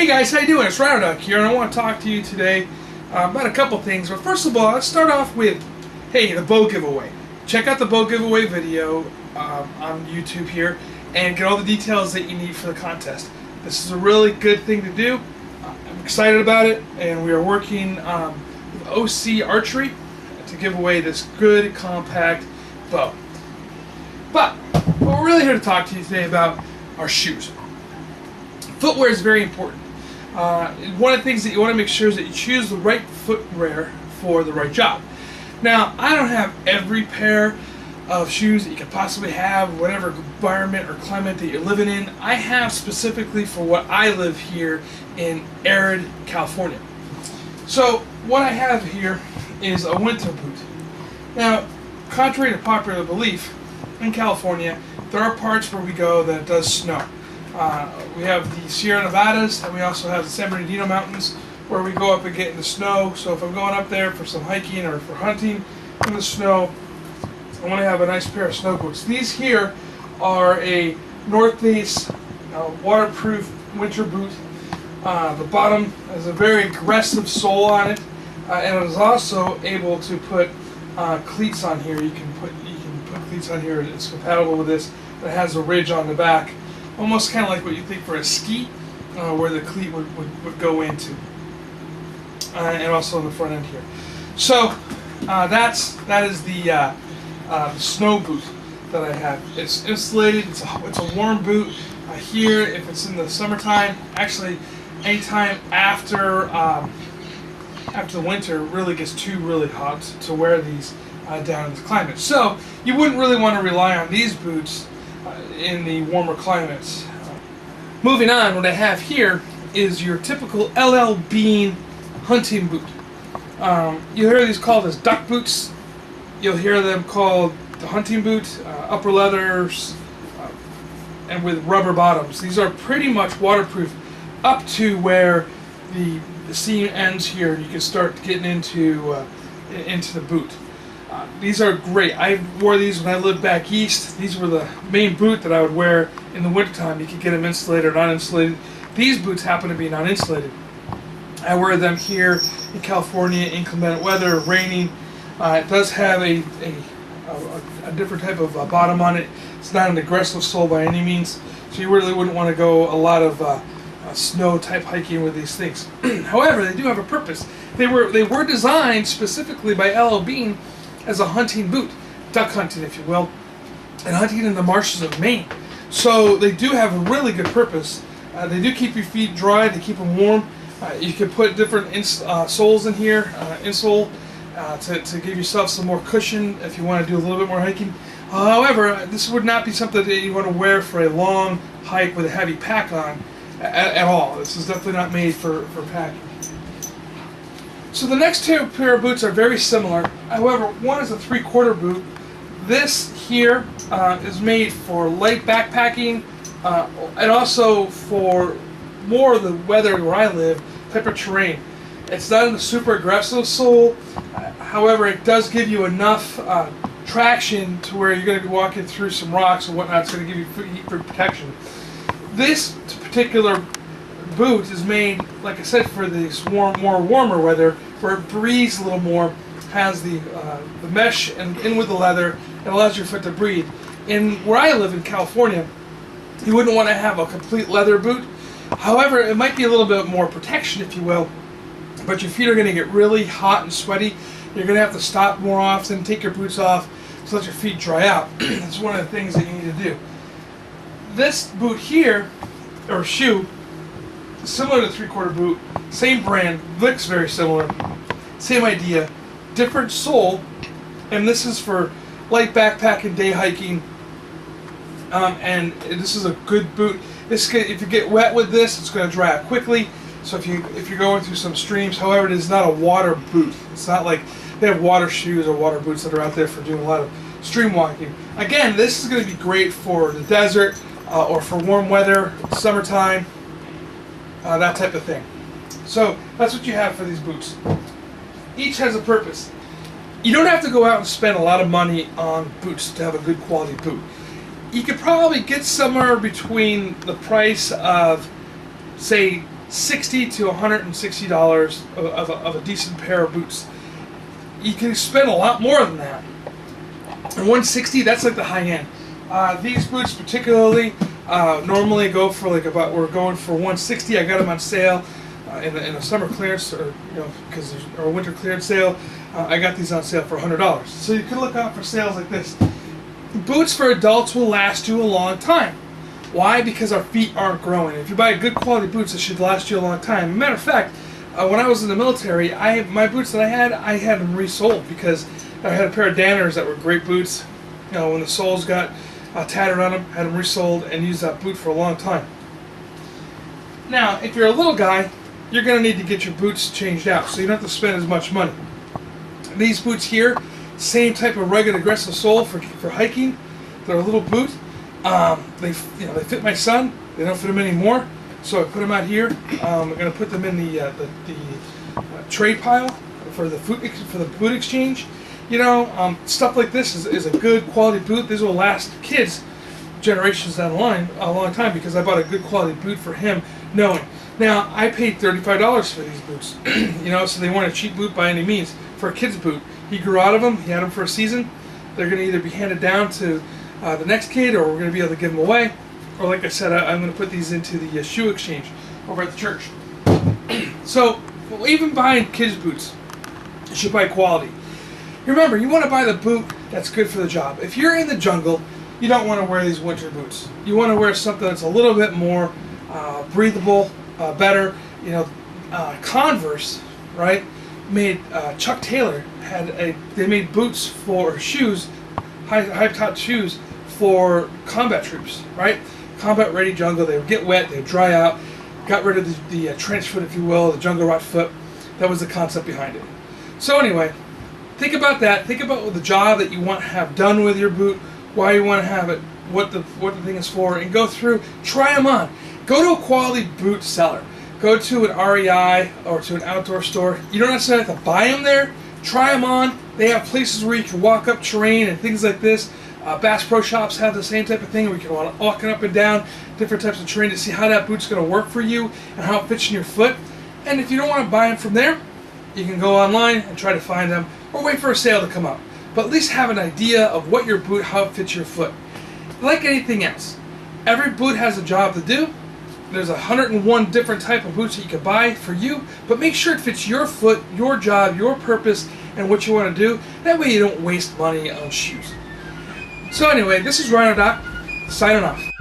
Hey guys, how you doing? It's Duck here, and I want to talk to you today about a couple things. But first of all, let's start off with, hey, the bow giveaway. Check out the bow giveaway video on YouTube here, and get all the details that you need for the contest. This is a really good thing to do. I'm excited about it, and we are working with OC Archery to give away this good, compact bow. But what we're really here to talk to you today about are shoes. Footwear is very important. One of the things that you want to make sure is that you choose the right footwear for the right job. Now, I don't have every pair of shoes that you could possibly have, whatever environment or climate that you're living in. I have specifically for what I live here in arid California. So what I have here is a winter boot. Now, contrary to popular belief, in California, there are parts where we go that it does snow. We have the Sierra Nevadas, and we also have the San Bernardino Mountains, where we go up and get in the snow. So if I'm going up there for some hiking or for hunting in the snow, I want to have a nice pair of snow boots. These here are a North Face waterproof winter boot. The bottom has a very aggressive sole on it, and it is also able to put cleats on here. You can put cleats on here. It's compatible with this. It has a ridge on the back, almost kind of like what you think for a ski, where the cleat would go into, and also on the front end here. So that is the snow boot that I have. It's insulated. It's a warm boot. Here, if it's in the summertime, actually, anytime after the winter really gets really hot to wear these down in this climate. So you wouldn't really want to rely on these boots in the warmer climates. Moving on, what I have here is your typical LL Bean hunting boot. You'll hear these called as duck boots. You'll hear them called the hunting boot, upper leathers, and with rubber bottoms. These are pretty much waterproof up to where the seam ends here. You can start getting into the boot. These are great. I wore these when I lived back east. These were the main boot that I would wear in the wintertime. You could get them insulated or non-insulated. These boots happen to be non-insulated. I wear them here in California, inclement weather, raining. It does have a different type of bottom on it. It's not an aggressive sole by any means, so you really wouldn't want to go a lot of snow type hiking with these things. However, they do have a purpose. They were designed specifically by LL Bean as a hunting boot, duck hunting if you will, and hunting in the marshes of Maine. So they do have a really good purpose. They do keep your feet dry, they keep them warm. You can put different soles in here, insole, to give yourself some more cushion if you want to do a little bit more hiking. However, this would not be something that you want to wear for a long hike with a heavy pack on at all. This is definitely not made for packing. So the next two pair of boots are very similar. However, one is a 3/4 boot. This here is made for light backpacking and also for more of the weather where I live, type of terrain. It's not in a super aggressive sole. However, it does give you enough traction to where you're going to be walking through some rocks and whatnot. It's going to give you heat protection. This particular boot is made, like I said, for this warmer weather, where it breathes a little more, has the mesh and in with the leather, and allows your foot to breathe. In where I live in California, you wouldn't want to have a complete leather boot. However, it might be a little bit more protection, if you will, but your feet are going to get really hot and sweaty. You're going to have to stop more often, take your boots off to let your feet dry out. That's one of the things that you need to do. This boot here, or shoe, similar to the 3/4 boot, same brand, looks very similar, same idea, different sole, and this is for light backpacking, day hiking, and this is a good boot. If you get wet with this, it's going to dry out quickly. So if you're going through some streams, however, it is not a water boot. It's not like they have water shoes or water boots that are out there for doing a lot of stream walking. Again, this is going to be great for the desert or for warm weather, summertime, that type of thing. So that's what you have for these boots. Each has a purpose. You don't have to go out and spend a lot of money on boots to have a good quality boot. You could probably get somewhere between the price of, say, $60 to $160 of a decent pair of boots. You can spend a lot more than that. And $160, that's like the high end. These boots particularly normally go for like we're going for $160. I got them on sale in a summer clearance, or because there's a winter clearance sale. I got these on sale for $100. So you can look out for sales like this. Boots for adults will last you a long time. Why? Because our feet aren't growing. If you buy good quality boots, it should last you a long time. Matter of fact, when I was in the military, my boots that I had them resold because I had a pair of Danners that were great boots. When the soles got tattered on them, had them resold and used that boot for a long time. Now, if you're a little guy, you're going to need to get your boots changed out, so you don't have to spend as much money. These boots here, same type of rugged, aggressive sole for hiking. They're a little boot. They fit my son. They don't fit him anymore, so I put them out here. I'm going to put them in the trade pile for the boot exchange. Stuff like this is a good quality boot. These will last kids generations down the line a long time because I bought a good quality boot for him. Now I paid $35 for these boots. So they weren't a cheap boot by any means. For a kid's boot, he grew out of them. He had them for a season. They're going to either be handed down to the next kid, or we're going to be able to give them away. Or like I said, I'm going to put these into the shoe exchange over at the church. So even buying kids' boots, you should buy quality. Remember, you want to buy the boot that's good for the job. If you're in the jungle, you don't want to wear these winter boots. You want to wear something that's a little bit more breathable, better. Converse, right? Chuck Taylor they made boots for shoes, high-top shoes for combat troops, right? Combat ready jungle. They would get wet, they would dry out. Got rid of the trench foot, if you will, the jungle rot foot. That was the concept behind it. So anyway, think about that. Think about the job that you want to have done with your boot, why you want to have it, what the thing is for, and go through. Try them on. Go to a quality boot seller. Go to an REI or to an outdoor store. You don't necessarily have to buy them there. Try them on. They have places where you can walk up terrain and things like this. Bass Pro Shops have the same type of thing where you can walk up and down different types of terrain to see how that boot's going to work for you and how it fits in your foot. And if you don't want to buy them from there, you can go online and try to find them or wait for a sale to come up. But at least have an idea of what your boot, how it fits your foot. Like anything else, every boot has a job to do. There's 101 different type of boots that you can buy for you, but make sure it fits your foot, your job, your purpose, and what you want to do. That way you don't waste money on shoes. So anyway, this is Rhino Doc, signing off.